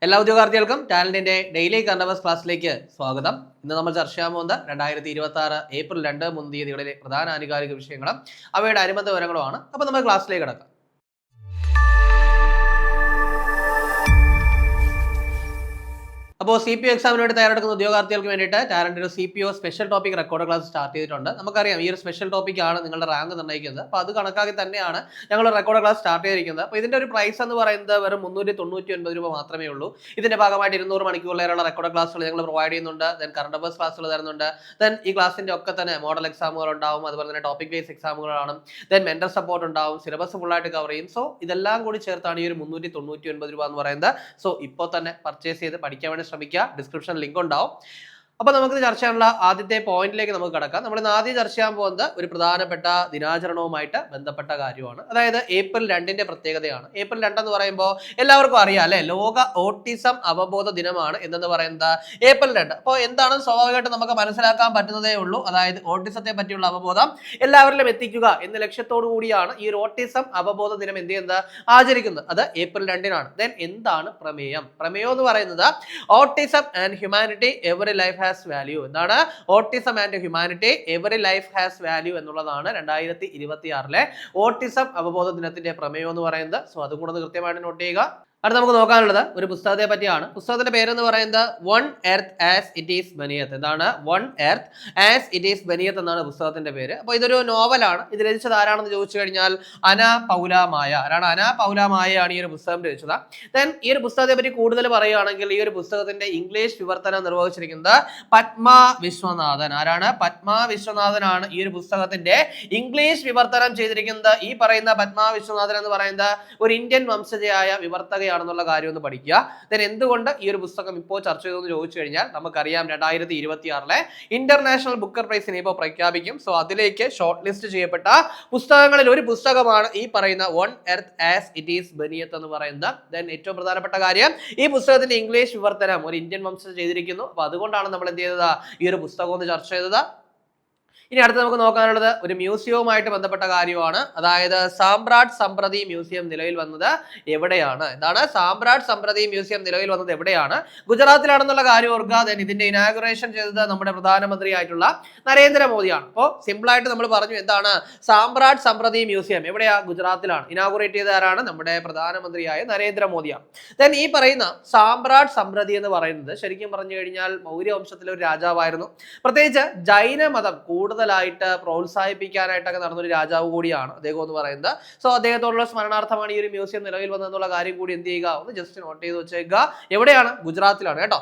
എല്ലാ ഉദ്യോഗാർത്ഥികൾക്കും ടാലന്റിന്റെ daily current affairs ക്ലാസ്സിലേക്ക് സ്വാഗതം. ഇന്ന് നമ്മൾ ചർച്ച ചെയ്യാൻ പോകുന്നത് 2026 ഏപ്രിൽ 2-3 തീയതികളിലെ പ്രധാന ആനുകാലിക വിഷയങ്ങളും അവയുടെ അനുബന്ധ വിവരങ്ങളുമാണ്. അപ്പോൾ നമ്മൾ ക്ലാസ്സിലേക്ക് കടക്കാം. അപ്പോൾ CPO എക്സാമിന് വേണ്ടി തയ്യാറെടുക്കുന്ന ഉദ്യോഗാർത്ഥികൾക്ക് വേണ്ടിയിട്ട് ടാലന്റ് ഒരു CPO special topic record class start ചെയ്തിട്ടുണ്ട്. നമുക്കറിയാം ഈ ഒരു സ്പെഷ്യൽ ടോപ്പിക് ആണ് നിങ്ങളുടെ റാങ്ക് നിർണ്ണയിക്കുന്നത്. അപ്പോൾ അത് കണക്കാക്കി തന്നെയാണ് ഞങ്ങൾ റെക്കോർഡ് ക്ലാസ് സ്റ്റാർട്ട് ചെയ്തിരിക്കുന്നത്. അപ്പോൾ ഇതിന്റെ ഒരു പ്രൈസ് എന്ന് പറയുന്നത് വെറും 399 രൂപ മാത്രമേ ഉള്ളൂ. ഇതിന്റെ ഭാഗമായിട്ട് 200 മണിക്കൂറിലേറെയുള്ള റെക്കോർഡ് ക്ലാസ്സുകൾ ഞങ്ങൾ പ്രൊവൈഡ് ചെയ്യുന്നുണ്ട്. ദെൻ കറണ്ട് അഫയേഴ്സ് ക്ലാസ്സുകൾ തരുന്നുണ്ട്. ദെൻ ഈ ക്ലാസിന്റെ ഒക്കെ തന്നെ മോഡൽ എക്സാമുകൾ ഉണ്ടാവും, അതുപോലെ തന്നെ ടോപ്പിക് ബേസ് എക്സാമുകളാണ്. ദെൻ മെന്റർ സപ്പോർട്ട് ഉണ്ടാവും, സിലബസ് ഫുൾ ആയിട്ട് കവർ ചെയ്യും. സോ ഇതെല്ലാം കൂടി ചേർത്താണ് ഈ ഒരു 399 രൂപ എന്ന് പറയുന്നത്. സോ ഇപ്പോൾ തന്നെ പർച്ചേസ് ചെയ്ത് പഠിക്കാൻ വേണ്ടി ശ്രമിക്കുക. ഡിസ്ക്രിപ്ഷൻ ലിങ്ക് ഉണ്ടാവും. അപ്പോൾ നമുക്ക് ചർച്ച ചെയ്യാനുള്ള ആദ്യത്തെ പോയിന്റിലേക്ക് നമുക്ക് കടക്കാം. നമ്മൾ ഇന്ന് ആദ്യം ചർച്ച ചെയ്യാൻ പോകുന്നത് ഒരു പ്രധാനപ്പെട്ട ദിനാചരണവുമായിട്ട് ബന്ധപ്പെട്ട കാര്യമാണ്. അതായത് ഏപ്രിൽ 2 പ്രത്യേകതയാണ്. ഏപ്രിൽ 2 എന്ന് പറയുമ്പോൾ എല്ലാവർക്കും അറിയാം അല്ലെ, ലോക ഓട്ടിസം അവബോധ ദിനമാണ് എന്നു പറയുന്നത് ഏപ്രിൽ 2. അപ്പോൾ എന്താണ് സ്വാഭാവികമായിട്ടും നമുക്ക് മനസ്സിലാക്കാൻ പറ്റുന്നതേ ഉള്ളൂ. അതായത് ഓട്ടിസത്തെ പറ്റിയുള്ള അവബോധം എല്ലാവരിലും എത്തിക്കുക എന്ന ലക്ഷ്യത്തോടു കൂടിയാണ് ഈ ഒരു ഓട്ടിസം അവബോധ ദിനം എന്ത് ചെയ്യുന്നത്, ആചരിക്കുന്നത്. അത് ഏപ്രിൽ 2-നാണ്. ദെൻ എന്താണ് പ്രമേയം? പ്രമേയം എന്ന് പറയുന്നത് autism and humanity every life has value. എന്താണ് autism and humanity every life has value എന്നുള്ളതാണ് 2026 ഓട്ടിസം അവബോധ ദിനത്തിന്റെ പ്രമേയം എന്ന് പറയുന്നത്. സോ അതും കൂടെ കൃത്യമായിട്ട് നോട്ട് ചെയ്യുക. അടുത്ത നമുക്ക് നോക്കാനുള്ളത് ഒരു പുസ്തകത്തെ പറ്റിയാണ്. പുസ്തകത്തിന്റെ പേരെന്ന് പറയുന്നത് one earth as it is beneath. എന്താണ് one earth as it is beneath എന്നാണ് പുസ്തകത്തിന്റെ പേര്. അപ്പോൾ ഇതൊരു നോവലാണ്. ഇത് രചിച്ചത് ആരാണെന്ന് ചോദിച്ചു കഴിഞ്ഞാൽ അന പൗല മായ. ആരാണ്? അന പൗല മായയാണ് ഈ ഒരു പുസ്തകം രചിച്ചത്. ദെൻ ഈ ഒരു പുസ്തകത്തെ പറ്റി കൂടുതൽ പറയുകയാണെങ്കിൽ ഈ ഒരു പുസ്തകത്തിന്റെ ഇംഗ്ലീഷ് വിവർത്തനം നിർവഹിച്ചിരിക്കുന്നത് പത്മ വിശ്വനാഥൻ. ആരാണ്? പത്മ വിശ്വനാഥനാണ് ഈ ഒരു പുസ്തകത്തിന്റെ ഇംഗ്ലീഷ് വിവർത്തനം ചെയ്തിരിക്കുന്നത്. ഈ പറയുന്ന പത്മ വിശ്വനാഥൻ എന്ന് പറയുന്നത് ഒരു ഇന്ത്യൻ വംശജയായ വിവർത്തകയാണ് ണെന്നുള്ള കാര്യം ഒന്ന് പഠിക്കുക. ദെൻ എന്തുകൊണ്ട് ഈ ഒരു പുസ്തകം ഇപ്പോൾ ചർച്ച ചെയ്തെന്ന് ചോദിച്ചു കഴിഞ്ഞാൽ നമുക്കറിയാം 2026 ഇന്റർനാഷണൽ ബുക്കർ പ്രൈസിനെ ഇപ്പോൾ പ്രഖ്യാപിക്കും. സോ അതിലേക്ക് ഷോർട്ട് ലിസ്റ്റ് ചെയ്യപ്പെട്ട പുസ്തകങ്ങളിൽ ഒരു പുസ്തകമാണ് ഈ പറയുന്ന one earth as it is beneath എന്ന് പറയുന്നത്. ദെൻ ഏറ്റവും പ്രധാനപ്പെട്ട കാര്യം, ഈ പുസ്തകത്തിന്റെ ഇംഗ്ലീഷ് വിവർത്തനം ഒരു ഇന്ത്യൻ വംശജ ചെയ്തിരിക്കുന്നു. അപ്പൊ അതുകൊണ്ടാണ് നമ്മൾ എന്ത് ചെയ്തത്, ഈ ഒരു പുസ്തകം ഒന്ന് ചർച്ച ചെയ്തത്. ഇനി അടുത്ത് നമുക്ക് നോക്കാനുള്ളത് ഒരു മ്യൂസിയവുമായിട്ട് ബന്ധപ്പെട്ട കാര്യമാണ്. അതായത് സാമ്രാട്ട് സമ്പ്രതി മ്യൂസിയം നിലവിൽ വന്നത് എവിടെയാണ്? എന്താണ് സാമ്രാട്ട് സമ്പ്രതി മ്യൂസിയം നിലവിൽ വന്നത് എവിടെയാണ്? ഗുജറാത്തിലാണെന്നുള്ള കാര്യം ഓർക്കുക. ദെൻ ഇതിന്റെ ഇനാഗുറേഷൻ ചെയ്തത് നമ്മുടെ പ്രധാനമന്ത്രി ആയിട്ടുള്ള നരേന്ദ്രമോദിയാണ്. അപ്പോൾ സിമ്പിൾ ആയിട്ട് നമ്മൾ പറഞ്ഞു എന്താണ് സാമ്രാട്ട് സമ്പ്രതി മ്യൂസിയം എവിടെയാ? ഗുജറാത്തിലാണ്. ഇനാഗുറേറ്റ് ചെയ്ത ആരാണ്? നമ്മുടെ പ്രധാനമന്ത്രിയായ നരേന്ദ്രമോദിയാണ്. ദെൻ ഈ പറയുന്ന സാമ്രാട്ട് സമ്പ്രതി എന്ന് പറയുന്നത് ശരിക്കും പറഞ്ഞു കഴിഞ്ഞാൽ മൗര്യവംശത്തിലെ ഒരു രാജാവായിരുന്നു. പ്രത്യേകിച്ച് ജൈനമതം കൂടുതലായിട്ട് പ്രോത്സാഹിപ്പിക്കാനായിട്ടൊക്കെ നടന്നൊരു രാജാവ് കൂടിയാണ് അദ്ദേഹം എന്ന് പറയുന്നത്. സോ അദ്ദേഹത്തോടുള്ള സ്മരണാർത്ഥമാണ് ഈ ഒരു മ്യൂസിയം നിലവിൽ വന്നതെന്നുള്ള കാര്യം കൂടി എന്ത് ചെയ്യുക, ഒന്ന് ജസ്റ്റ് നോട്ട് ചെയ്ത് വെച്ചേക്കുക. എവിടെയാണ്? ഗുജറാത്തിലാണ് കേട്ടോ.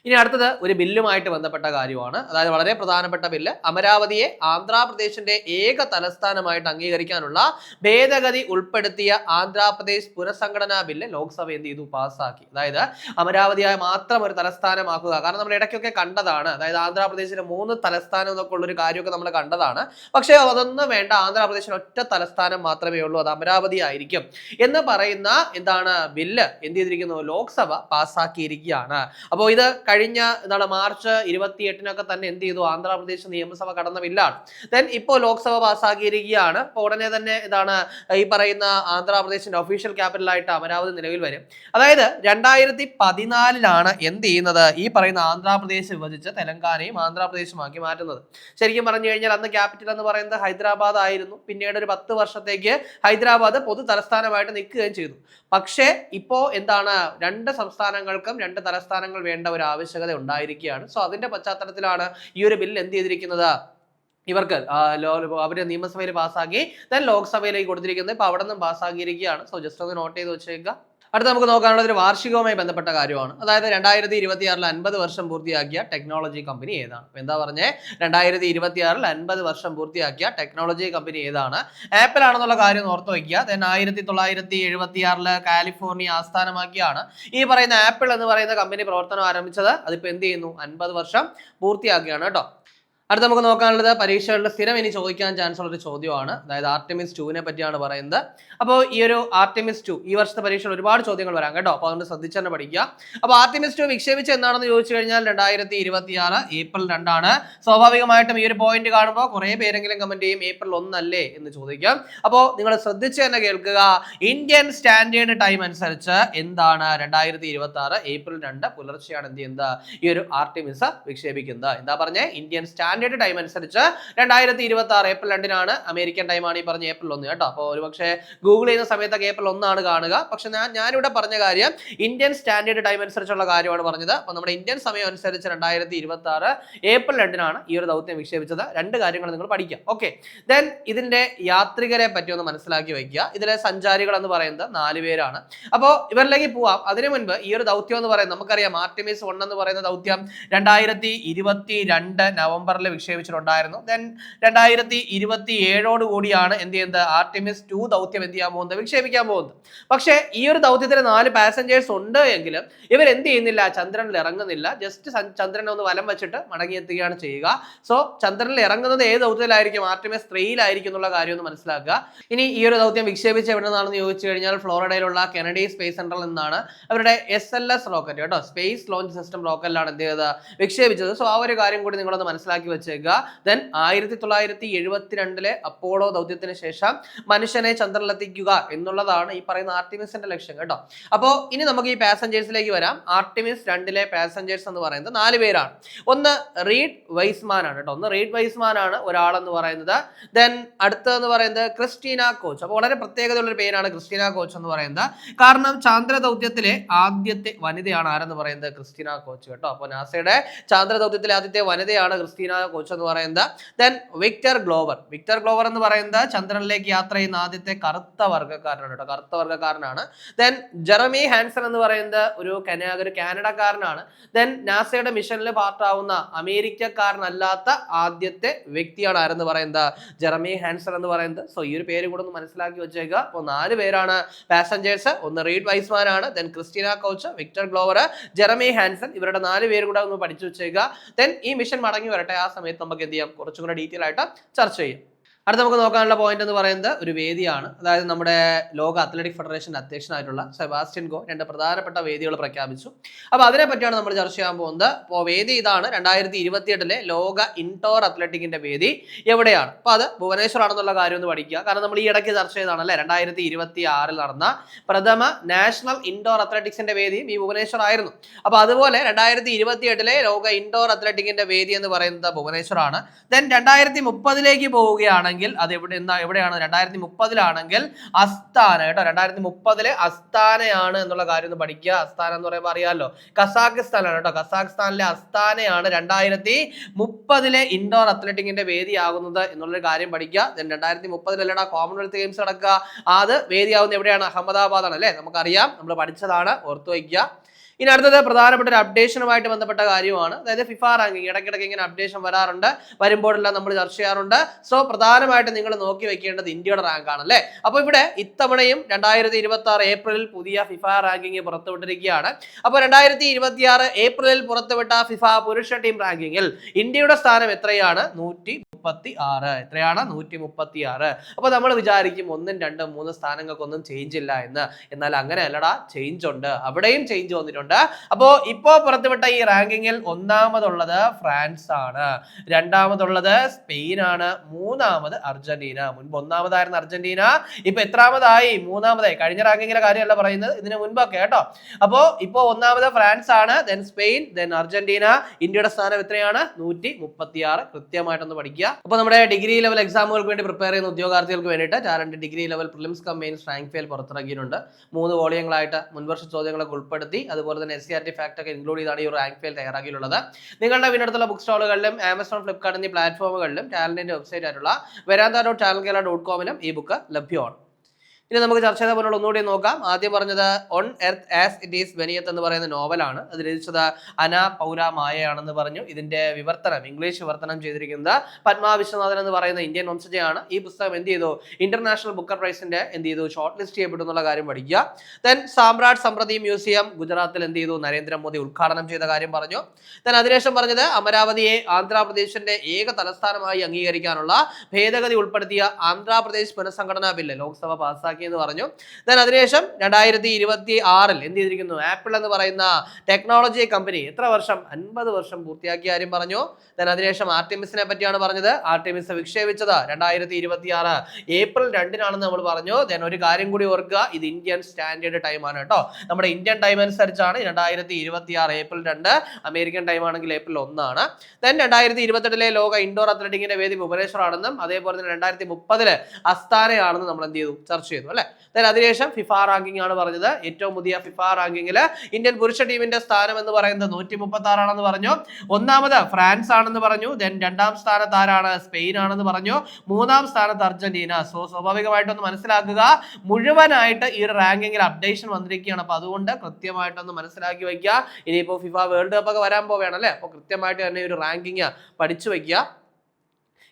ഇനി അടുത്തത് ഒരു ബില്ലുമായിട്ട് ബന്ധപ്പെട്ട കാര്യമാണ്. അതായത് വളരെ പ്രധാനപ്പെട്ട ബില്ല്. അമരാവതിയെ ആന്ധ്രാപ്രദേശിന്റെ ഏക തലസ്ഥാനമായിട്ട് അംഗീകരിക്കാനുള്ള ഭേദഗതി ഉൾപ്പെടുത്തിയ ആന്ധ്രാപ്രദേശ് പുനഃസംഘടനാ ബില്ല് ലോക്സഭ എന്ത് ചെയ്തു, പാസ്സാക്കി. അതായത് അമരാവതിയായി മാത്രം ഒരു തലസ്ഥാനമാക്കുക. കാരണം നമ്മൾ ഇടയ്ക്കൊക്കെ കണ്ടതാണ്, അതായത് ആന്ധ്രാപ്രദേശിന് 3 തലസ്ഥാനം എന്നൊക്കെ ഉള്ളൊരു കാര്യമൊക്കെ നമ്മൾ കണ്ടതാണ്. പക്ഷേ അതൊന്നും വേണ്ട, ആന്ധ്രാപ്രദേശിന് ഒറ്റ തലസ്ഥാനം മാത്രമേ ഉള്ളൂ, അത് അമരാവതി ആയിരിക്കും എന്ന് പറയുന്ന എന്താണ് ബില്ല് എന്ത് ചെയ്തിരിക്കുന്നു, ലോക്സഭ പാസ്സാക്കിയിരിക്കുകയാണ്. അപ്പോൾ ഇത് കഴിഞ്ഞ മാർച്ച് 28-നൊക്കെ തന്നെ എന്ത് ചെയ്തു, ആന്ധ്രാപ്രദേശ് നിയമസഭ കടന്ന ബില്ലാണ്. ദെൻ ഇപ്പോൾ ലോക്സഭ പാസ്സാക്കിയിരിക്കുകയാണ്. അപ്പോൾ ഉടനെ തന്നെ ഈ പറയുന്ന ആന്ധ്രാപ്രദേശിന്റെ ഒഫീഷ്യൽ ക്യാപിറ്റൽ ആയിട്ട് അമരാവതി നിലവിൽ വരും. അതായത് 2014 എന്ത് ചെയ്യുന്നത്, ഈ പറയുന്ന ആന്ധ്രാപ്രദേശ് വിഭജിച്ച് തെലങ്കാനയും ആന്ധ്രാപ്രദേശുമാക്കി മാറ്റുന്നത്. ശരിക്കും പറഞ്ഞു കഴിഞ്ഞാൽ അന്ന് ക്യാപിറ്റൽ എന്ന് പറയുന്നത് ഹൈദരാബാദ് ആയിരുന്നു. പിന്നീട് ഒരു 10 വർഷത്തേക്ക് ഹൈദരാബാദ് പൊതു തലസ്ഥാനമായിട്ട് നിൽക്കുകയും ചെയ്തു. പക്ഷേ ഇപ്പോ എന്താണ്, 2 സംസ്ഥാനങ്ങൾക്കും 2 തലസ്ഥാനങ്ങൾ വേണ്ട ഒരു ആവശ്യകത ഉണ്ടായിരിക്കുകയാണ്. സോ അതിന്റെ പശ്ചാത്തലത്തിലാണ് ഈ ഒരു ബില്ല് എന്ത് ചെയ്തിരിക്കുന്നത്, ഇവർക്ക് അവര് നിയമസഭയിൽ പാസ്സാക്കി ദെൻ ലോക്സഭയിലേക്ക് കൊടുത്തിരിക്കുന്നത്. ഇപ്പൊ അവിടെ നിന്നും പാസ്സാക്കിയിരിക്കുകയാണ്. സോ ജസ്റ്റ് ഒന്ന് നോട്ട് ചെയ്ത് വെച്ചേക്കുക. അടുത്ത നമുക്ക് നോക്കാനുള്ളത് ഒരു വാർഷികവുമായി ബന്ധപ്പെട്ട കാര്യമാണ്. അതായത് 2026 50 വർഷം പൂർത്തിയാക്കിയ ടെക്നോളജി കമ്പനി ഏതാണ്? എന്താ പറഞ്ഞേ, 2026 50 വർഷം പൂർത്തിയാക്കിയ ടെക്നോളജി കമ്പനി ഏതാണ്? ആപ്പിൾ ആണെന്നുള്ള കാര്യം ഓർത്ത് വയ്ക്കുക. ദെൻ 1976 കാലിഫോർണിയ ആസ്ഥാനമാക്കിയാണ് ഈ പറയുന്ന ആപ്പിൾ എന്ന് പറയുന്ന കമ്പനി പ്രവർത്തനം ആരംഭിച്ചത്. അതിപ്പോ എന്ത് ചെയ്യുന്നു, 50 വർഷം പൂർത്തിയാക്കിയാണ് കേട്ടോ. അടുത്ത നമുക്ക് നോക്കാനുള്ളത് പരീക്ഷകളിൽ സ്ഥിരം ഇനി ചോദിക്കാൻ ചാൻസ് ഉള്ള ഒരു ചോദ്യമാണ്. അതായത് ആർടെമിസ് 2 പറ്റിയാണ് പറയുന്നത്. അപ്പോൾ ഈ ഒരു ആർടെമിസ് 2 ഈ വർഷത്തെ പരീക്ഷയിൽ ഒരുപാട് ചോദ്യങ്ങൾ വരാം കേട്ടോ. അപ്പോൾ അതുകൊണ്ട് ശ്രദ്ധിച്ച് തന്നെ പഠിക്കുക. അപ്പോൾ ആർടെമിസ് 2 വിക്ഷേപിച്ച് എന്നാണെന്ന് ചോദിച്ചു കഴിഞ്ഞാൽ 2026 ഏപ്രിൽ 2 ആണ്. സ്വാഭാവികമായിട്ടും ഈ ഒരു പോയിന്റ് കാണുമ്പോൾ കുറേ പേരെങ്കിലും കമന്റ് ചെയ്യും ഏപ്രിൽ 1 അല്ലേ എന്ന് ചോദിക്കാം. അപ്പോൾ നിങ്ങൾ ശ്രദ്ധിച്ച് തന്നെ കേൾക്കുക. ഇന്ത്യൻ സ്റ്റാൻഡേർഡ് ടൈം അനുസരിച്ച് എന്താണ് 2026 ഏപ്രിൽ 2 പുലർച്ചെയാണ് എന്ത് ചെയ്യുന്നത് ഈ ഒരു ആർടെമിസ് വിക്ഷേപിക്കുന്നത്. എന്താ പറഞ്ഞേ? ഇന്ത്യൻ സ്റ്റാൻഡേർഡ് ടൈം അനുസരിച്ച് 2026 ഏപ്രിൽ 2 അമേരിക്കൻ ടൈമാണ് ഈ പറഞ്ഞ ഏപ്രിൽ 1 കേട്ടോ. അപ്പോൾ ഒരു പക്ഷേ ഗൂഗിൾ ചെയ്യുന്ന സമയത്തൊക്കെ ഏപ്രിൽ 1 കാണുക. പക്ഷെ ഞാനിവിടെ പറഞ്ഞ കാര്യം ഇന്ത്യൻ സ്റ്റാൻഡേർഡ് ടൈം അനുസരിച്ചുള്ള കാര്യമാണ് പറഞ്ഞത്. അപ്പോൾ നമ്മുടെ ഇന്ത്യൻ സമയം അനുസരിച്ച് 2026 ഏപ്രിൽ 2 ഈ ഒരു ദൗത്യം വിക്ഷേപിച്ചത്. രണ്ട് കാര്യങ്ങൾ നിങ്ങൾ പഠിക്കാം. ഓക്കെ, ദെൻ ഇതിന്റെ യാത്രികരെ പറ്റി ഒന്ന് മനസ്സിലാക്കി വയ്ക്കുക. ഇതിലെ സഞ്ചാരികൾ എന്ന് പറയുന്നത് 4 പേരാണ്. അപ്പോൾ ഇവരിലേക്ക് പോവാം. അതിനു മുൻപ് ഈ ഒരു ദൗത്യം എന്ന് പറയുന്നത് നമുക്കറിയാം ആർടെമിസ് 1 എന്ന് പറയുന്ന ദൗത്യം 2022 നവംബറിൽ വിക്ഷേപിച്ചിട്ടുണ്ടായിരുന്നു. ദെൻ 2027 കൂടിയാണ് എന്ത് ചെയ്യുന്നത് ആർടെമിസ് 2 ദൗത്യം എന്ത് ചെയ്യാൻ പോകുന്നത് വിക്ഷേപിക്കാൻ പോകുന്നത്. പക്ഷേ ഈ ഒരു ദൗത്യത്തിന് 4 പാസഞ്ചേഴ്സ് ഉണ്ട് എങ്കിലും ഇവർ എന്ത് ചെയ്യുന്നില്ല, ചന്ദ്രനിൽ ഇറങ്ങുന്നില്ല. ജസ്റ്റ് ചന്ദ്രനെ ഒന്ന് വലം വെച്ചിട്ട് മടങ്ങിയെത്തുകയാണ് ചെയ്യുക. സോ ചന്ദ്രനിൽ ഇറങ്ങുന്നത് ഏത് ദൗത്യത്തിലായിരിക്കും? ആർടെമിസ് 3 എന്നുള്ള കാര്യം ഒന്ന് മനസ്സിലാക്കുക. ഇനി ഈ ഒരു ദൗത്യം വിക്ഷേപിച്ച് എവിടെ നിന്നാണെന്ന് ചോദിച്ചു കഴിഞ്ഞാൽ ഫ്ലോറിഡയിലുള്ള കെനഡി സ്പേസ് സെന്ററിൽ നിന്നാണ്. അവരുടെ SLS റോക്കറ്റ് കേട്ടോ, സ്പേസ് ലോഞ്ച് സിസ്റ്റം റോക്കറ്റിലാണ് എന്ത് ചെയ്തത് വിക്ഷേപിച്ചത്. സോ ആ ഒരു കാര്യം കൂടി നിങ്ങളൊന്ന് മനസ്സിലാക്കി വെച്ചേക്കുക. ദെൻ 1972 അപ്പോളോ ദൗത്യത്തിന് ശേഷം മനുഷ്യനെ ചന്ദ്രനിലെത്തിക്കുക എന്നുള്ളതാണ് ഈ പറയുന്ന ആർടെമിസിന്റെ ലക്ഷ്യം കേട്ടോ. അപ്പോൾ ഇനി നമുക്ക് ഈ പാസഞ്ചേഴ്സിലേക്ക് വരാം. ആർടെമിസ് 2 പാസഞ്ചേഴ്സ് എന്ന് പറയുന്നത് 4 പേരാണ്. ഒന്ന് റീഡ് വൈസ്മാൻ ആണ് കേട്ടോ. ഒരാളെന്ന് പറയുന്നത്. ദെൻ അടുത്തതെന്ന് പറയുന്നത് ക്രിസ്റ്റീന കോച്ച്. അപ്പോൾ വളരെ പ്രത്യേകതയുള്ള ഒരു പേരാണ് ക്രിസ്റ്റീന കോച്ച് എന്ന് പറയുന്നത്. കാരണം ചാന്ദ്ര ദൗത്യത്തിലെ ആദ്യത്തെ വനിതയാണ് ആരെന്ന് പറയുന്നത് ക്രിസ്റ്റീന കോച്ച് കേട്ടോ. അപ്പോൾ നാസയുടെ ചാന്ദ്ര ദൗത്യത്തിലെ ആദ്യത്തെ വനിതയാണ് ക്രിസ്റ്റീന കോച്ച് എന്ന് പറയുന്നത്. ദെൻ വിക്ടർ ഗ്ലോവർ എന്ന് പറയുന്നത് ചന്ദ്രനിലേക്ക് യാത്ര ചെയ്യുന്ന ആദ്യത്തെ കറുത്ത വർഗ്ഗക്കാരനാണ്. ദെൻ ജെറമി ഹാൻസൺ എന്ന് പറയുന്നത് ഒരു കാനഡക്കാരനാണ്. ദെൻ നാസയുടെ മിഷനിൽ പാർട്ടാവുന്ന അമേരിക്കക്കാരനല്ലാത്ത ആദ്യത്തെ വ്യക്തിയാണ് ആരെന്ന് പറയുന്നത് ജെറമി ഹാൻസൺ എന്ന് പറയുന്നത്. സോ ഈ ഒരു പേര് കൂടെ ഒന്ന് മനസ്സിലാക്കി വെച്ചേക്കുക. അപ്പോൾ 4 പേരാണ് പാസഞ്ചേഴ്സ്. ഒന്ന് റീഡ് വൈസ്മാൻ ആണ്, then Christina Koch, Victor Glover, Jeremy Hansen. ഇവരുടെ 4 പേര് കൂടെ ഒന്ന് പഠിച്ചു വെച്ചേക്കുക. ദെൻ ഈ മിഷൻ മടങ്ങി വരട്ടെ, ആ സമയത്ത് നമുക്ക് എന്ത് ചെയ്യാം കുറച്ചും കൂടെ ഡീറ്റെയിൽ ആയിട്ട് ചർച്ച ചെയ്യാം. അടുത്ത നമുക്ക് നോക്കാനുള്ള പോയിന്റ് എന്ന് പറയുന്നത് ഒരു വേദിയാണ്. അതായത് നമ്മുടെ ലോക അത്ലറ്റിക് ഫെഡറേഷന്റെ അധ്യക്ഷനായിട്ടുള്ള സെബാസ്റ്റ്യൻ കോ 2 പ്രധാനപ്പെട്ട വേദികൾ പ്രഖ്യാപിച്ചു. അപ്പോൾ അതിനെ പറ്റിയാണ് നമ്മൾ ചർച്ച ചെയ്യാൻ പോകുന്നത്. അപ്പോൾ വേദി ഇതാണ്. 2028 ലോക ഇൻഡോർ അത്ലറ്റിക്കിന്റെ വേദി എവിടെയാണ്? അപ്പോൾ അത് ഭുവനേശ്വർ ആണെന്നുള്ള കാര്യം ഒന്ന് പഠിക്കുക. കാരണം നമ്മൾ ഈ ഇടയ്ക്ക് ചർച്ച ചെയ്തതാണല്ലേ 2026 നടന്ന പ്രഥമ നാഷണൽ ഇൻഡോർ അത്ലറ്റിക്സിന്റെ വേദിയും ഈ ഭുവനേശ്വർ ആയിരുന്നു. അപ്പോൾ അതുപോലെ 2028 ലോക ഇൻഡോർ അത്ലറ്റിക്കിന്റെ വേദി എന്ന് പറയുന്നത് ഭുവനേശ്വർ ആണ്. ദെൻ 2030 പോവുകയാണെങ്കിൽ അത് എവിടെയാണ്? 2030 അസ്താന കേട്ടോ. 2030 അസ്താനയാണ് എന്നുള്ള കാര്യം ഒന്ന് പഠിക്കുക. അസ്താന എന്ന് പറയുമ്പോൾ അറിയാമല്ലോ കസാഖിസ്ഥാനാണ് കേട്ടോ. കസാഖിസ്ഥാനിലെ അസ്താനയാണ് 2030 ഇൻഡോർ അത്ലറ്റിക്കിന്റെ വേദിയാകുന്നത് എന്നുള്ളൊരു കാര്യം പഠിക്കുക. 2030 കോമൺവെൽത്ത് ഗെയിംസ് നടക്കുക. അത് വേദിയാവുന്നത് എവിടെയാണ്? അഹമ്മദാബാദാണ് അല്ലേ? നമുക്കറിയാം, നമ്മൾ പഠിച്ചതാണ്, ഓർത്തു വയ്ക്കുക. ഇനി അടുത്തത് പ്രധാനപ്പെട്ട ഒരു അപ്ഡേഷനുമായിട്ട് ബന്ധപ്പെട്ട കാര്യമാണ്. അതായത് ഫിഫ റാങ്കിങ് ഇടയ്ക്കിടയ്ക്ക് ഇങ്ങനെ അപ്ഡേഷൻ വരാറുണ്ട്, വരുമ്പോഴെല്ലാം നമ്മൾ ചർച്ച ചെയ്യാറുണ്ട്. സോ പ്രധാനമായിട്ട് നിങ്ങൾ നോക്കി വെക്കേണ്ടത് ഇന്ത്യയുടെ റാങ്ക് ആണല്ലേ. അപ്പോൾ ഇവിടെ ഇത്തവണയും 2026 ഏപ്രിലിൽ പുതിയ ഫിഫ റാങ്കിങ് പുറത്തുവിട്ടിരിക്കുകയാണ്. അപ്പോൾ 2026 ഏപ്രിലിൽ പുറത്തുവിട്ട ഫിഫ പുരുഷ ടീം റാങ്കിങ്ങിൽ ഇന്ത്യയുടെ സ്ഥാനം എത്രയാണ്? 136. എത്രയാണ്? 136. അപ്പോൾ നമ്മൾ വിചാരിക്കും 1, 2, 3 സ്ഥാനങ്ങൾക്കൊന്നും ചേഞ്ച് ഇല്ല എന്ന്. എന്നാൽ അങ്ങനെയല്ലടാ, ചേഞ്ച് ഉണ്ട്. അവിടെയും ചേഞ്ച് വന്നിട്ടുണ്ട്. അപ്പോ ഇപ്പോ പുറത്തുവിട്ട ഈ റാങ്കിങ്ങിൽ ഒന്നാമതുള്ളത് ഫ്രാൻസ് ആണ്, രണ്ടാമതുള്ളത് സ്പെയിൻ ആണ്, മൂന്നാമത് അർജന്റീന. മുൻപ് ഒന്നാമതായിരുന്ന അർജന്റീന ഇപ്പൊ എത്രാമതായി? മൂന്നാമതായി. കഴിഞ്ഞ റാങ്കിങ്ങിലെ കാര്യമല്ല പറയുന്നത്, ഇതിന് മുൻപൊക്കെ കേട്ടോ. അപ്പോ ഇപ്പോ ഒന്നാമത് ഫ്രാൻസ് ആണ്, ദെൻ സ്പെയിൻ, ദെൻ അർജന്റീന. ഇന്ത്യയുടെ സ്ഥാനം എത്രയാണ്? 136. കൃത്യമായിട്ടൊന്ന് പഠിക്കുക. അപ്പോൾ നമ്മുടെ ഡിഗ്രി ലെവൽ എക്സാമുകൾക്ക് വേണ്ടി പ്രിപ്പയർ ചെയ്യുന്ന ഉദ്യോഗാർത്ഥികൾക്ക് വേണ്ടിയിട്ട് talent degree level prelims come mains rank fail പുറത്തിറക്കിയിട്ടുണ്ട്. 3 വോളിയങ്ങളായിട്ട് മുൻവർഷ ചോദ്യങ്ങളൊക്കെ ഉൾപ്പെടുത്തി അതുപോലെ തന്നെ SCRT ഫാക്ട് ഒക്കെ ഇൻക്ലൂഡ് ചെയ്താണ് ഈ ഒരു റാങ്ക് ഫെയിൽ തയ്യാറാക്കിയിട്ടുള്ളത്. നിങ്ങളുടെ വീടിനടുത്തുള്ള ബുക്ക് സ്റ്റോളുകളിലും ആമസോൺ, ഫ്ലിപ്കാർട്ട് എന്നീ പ്ലാറ്റ്ഫോമുകളിലും ടാലന്റിന്റെ വെബ്സൈറ്റ് ആയിട്ടുള്ള veranda.channelkerala.com ഈ ബുക്ക് ലഭ്യമാണ്. ഇനി നമുക്ക് ചർച്ച ചെയ്ത പോലുള്ള ഒന്നുകൂടി നോക്കാം. ആദ്യം പറഞ്ഞത് on earth as it is beneath എന്ന് പറയുന്ന നോവലാണ്. അത് രചിച്ചത് അന പൗര മായയാണെന്ന് പറഞ്ഞു. ഇതിന്റെ വിവർത്തനം ഇംഗ്ലീഷ് വിവർത്തനം ചെയ്തിരിക്കുന്നത് പത്മ വിശ്വനാഥൻ എന്ന് പറയുന്ന ഇന്ത്യൻ വംശജയാണ്. ഈ പുസ്തകം എന്ത് ചെയ്തു, ഇന്റർനാഷണൽ ബുക്കർ പ്രൈസിന്റെ എന്ത് ചെയ്തു, ഷോർട്ട് ലിസ്റ്റ് ചെയ്യപ്പെട്ടു എന്നുള്ള കാര്യം പഠിക്കുക. ദെൻ സാമ്രാട്ട് സമ്പ്രതി മ്യൂസിയം ഗുജറാത്തിൽ എന്ത് ചെയ്തു, നരേന്ദ്രമോദി ഉദ്ഘാടനം ചെയ്ത കാര്യം പറഞ്ഞു. ദെൻ അതിനുശേഷം പറഞ്ഞത് അമരാവതിയെ ആന്ധ്രാപ്രദേശിന്റെ ഏക തലസ്ഥാനമായി അംഗീകരിക്കാനുള്ള ഭേദഗതി ഉൾപ്പെടുത്തിയ ആന്ധ്രാപ്രദേശ് പുനഃസംഘടനാ ബില്ല് ലോക്സഭ പാസ്സാക്കി എന്ന് പറഞ്ഞു. ദെൻ അതിനുശേഷം 2026 എന്ത് ചെയ്തിരിക്കുന്നു, ആപ്പിൾ എന്ന് പറയുന്ന ടെക്നോളജി കമ്പനി എത്ര വർഷം, 50 വർഷം പൂർത്തിയാക്കിയ കാര്യം പറഞ്ഞു. ദെൻ അതിനുശേഷം ആർട്ടിമിസിനെ പറ്റിയാണ് പറഞ്ഞത്. ആർട്ടിമിസ് വിക്ഷേപിച്ചത് 2026 ഏപ്രിൽ 2 നമ്മൾ പറഞ്ഞു. ദെൻ ഒരു കാര്യം കൂടി ഓർക്കുക, ഇത് ഇന്ത്യൻ സ്റ്റാൻഡേർഡ് ടൈം ആണ് കേട്ടോ. നമ്മുടെ ഇന്ത്യൻ ടൈം അനുസരിച്ചാണ് 2026 ഏപ്രിൽ 2, അമേരിക്കൻ ടൈം ആണെങ്കിൽ ഏപ്രിൽ 1. ദെൻ 2028 ലോക ഇൻഡോർ അത്ലറ്റിക്കിന്റെ വേദി ഭുവനേശ്വർ ആണെന്നും അതേപോലെ തന്നെ 2030 അസ്താനയാണെന്നും നമ്മൾ എന്ത് ചെയ്തു, ചർച്ച ചെയ്തു അല്ലെ. ദെൻ അതിനുശേഷം ഫിഫ റാങ്കിങ് ആണ് പറഞ്ഞത്. ഏറ്റവും പുതിയ ഫിഫ റാങ്കിങ്ങിൽ ഇന്ത്യൻ പുരുഷ ടീമിന്റെ സ്ഥാനം എന്ന് പറയുന്നത് 136 ആണെന്ന് പറഞ്ഞു. ഒന്നാമത് ഫ്രാൻസ് ആണെന്ന് പറഞ്ഞു. ദെൻ 2ാം സ്ഥാനത്ത് ആരാണ്, സ്പെയിൻ ആണെന്ന് പറഞ്ഞു. 3ാം സ്ഥാനത്ത് അർജന്റീന. സോ സ്വാഭാവികമായിട്ടൊന്ന് മനസ്സിലാക്കുക, മുഴുവനായിട്ട് ഈ ഒരു റാങ്കിങ്ങിൽ അപ്ഡേഷൻ വന്നിരിക്കുകയാണ്. അപ്പൊ അതുകൊണ്ട് കൃത്യമായിട്ടൊന്ന് മനസ്സിലാക്കി വയ്ക്കുക. ഇനിയിപ്പോ ഫിഫ വേൾഡ് കപ്പ് ഒക്കെ വരാൻ പോവുകയാണ് അല്ലെ. അപ്പോൾ കൃത്യമായിട്ട് തന്നെ ഒരു റാങ്കിങ് പഠിച്ചു വയ്ക്കുക.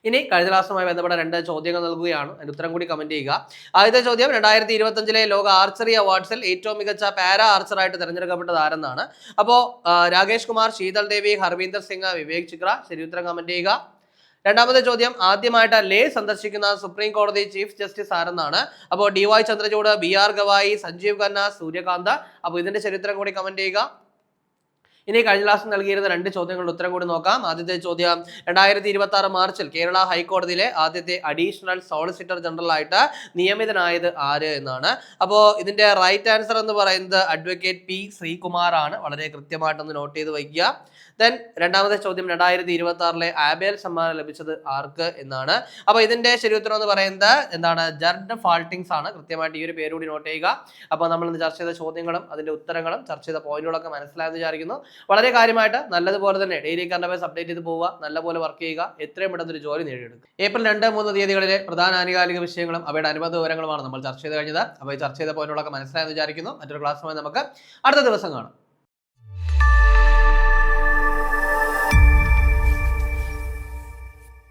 ഇനി കഴിഞ്ഞ ക്ലാസ്സുമായി ബന്ധപ്പെട്ട 2 ചോദ്യങ്ങൾ നൽകുകയാണ്. അതിന് ഉത്തരം കൂടി കമന്റ് ചെയ്യുക. ആദ്യത്തെ ചോദ്യം, 2025 ലോക ആർച്ചറി അവാർഡ്സിൽ ഏറ്റവും മികച്ച പാരാ ആർച്ചറായിട്ട് തിരഞ്ഞെടുക്കപ്പെട്ടത് ആരെന്നാണ്. അപ്പോൾ രാകേഷ് കുമാർ, ശീതൾ ദേവി, ഹർവീന്ദർ സിംഗ്, വിവേക് ചിക്ര. ശരി ഉത്തരം കമന്റ് ചെയ്യുക. രണ്ടാമത്തെ ചോദ്യം, ആദ്യമായിട്ട് ലേ സന്ദർശിക്കുന്ന സുപ്രീം കോടതി ചീഫ് ജസ്റ്റിസ് ആരെന്നാണ്. അപ്പോൾ DY ചന്ദ്രചൂഡ്, BR ഗവായി, സഞ്ജീവ് ഖന്ന, സൂര്യകാന്ത്. അപ്പോൾ ഇതിന്റെ ചരിത്രം കൂടി കമന്റ് ചെയ്യുക. ഇനി കഴിഞ്ഞ ക്ലാസ് നൽകിയിരുന്ന 2 ചോദ്യങ്ങളുടെ ഉത്തരം കൂടി നോക്കാം. ആദ്യത്തെ ചോദ്യം, 2026 മാർച്ചിൽ കേരള ഹൈക്കോടതിയിലെ ആദ്യത്തെ അഡീഷണൽ സോളിസിറ്റർ ജനറൽ ആയിട്ട് നിയമിതനായത് ആര് എന്നാണ്. അപ്പോൾ ഇതിന്റെ റൈറ്റ് ആൻസർ എന്ന് പറയുന്നത് അഡ്വക്കേറ്റ് P ശ്രീകുമാർ ആണ്. വളരെ കൃത്യമായിട്ടൊന്ന് നോട്ട് ചെയ്ത് വയ്ക്കുക. ദെൻ രണ്ടാമത്തെ ചോദ്യം, 2026 ആബേൽ സമ്മാനം ലഭിച്ചത് ആർക്ക് എന്നാണ്. അപ്പോൾ ഇതിന്റെ ശരി ഉത്തരം എന്ന് പറയുന്നത് എന്താണ്, ജർഡ് ഫാൾട്ടിങ്സ് ആണ്. കൃത്യമായിട്ട് ഈ ഒരു പേര് കൂടി നോട്ട് ചെയ്യുക. അപ്പോൾ നമ്മൾ ഇന്ന് ചർച്ച ചെയ്ത ചോദ്യങ്ങളും അതിന്റെ ഉത്തരങ്ങളും ചർച്ച ചെയ്ത പോയിന്റുകളൊക്കെ മനസ്സിലായെന്ന് വിചാരിക്കുന്നു. വളരെ കാര്യമായിട്ട് നല്ലതുപോലെ തന്നെ ഡെയിലി കറണ്ട് അഫയേഴ്സ് അപ്ഡേറ്റ് ചെയ്ത് പോവുക, നല്ലപോലെ വർക്ക് ചെയ്യുക, എത്രയും പെട്ടെന്ന് ഒരു ജോലി നേടിയെടുക്കുക. ഏപ്രിൽ 2, 3 തീയതികളിലെ പ്രധാന ആനുകാലിക വിഷയങ്ങളും അവയുടെ അനുബന്ധ വിവരങ്ങളുമാണ് നമ്മൾ ചർച്ച ചെയ്ത് കഴിഞ്ഞത്. അപ്പോൾ ഈ ചർച്ച ചെയ്ത പോയിന്റുകളൊക്കെ മനസ്സിലായെന്ന് വിചാരിക്കുന്നു. മറ്റൊരു ക്ലാസ്സുമായി നമുക്ക് അടുത്ത ദിവസം കാണാം.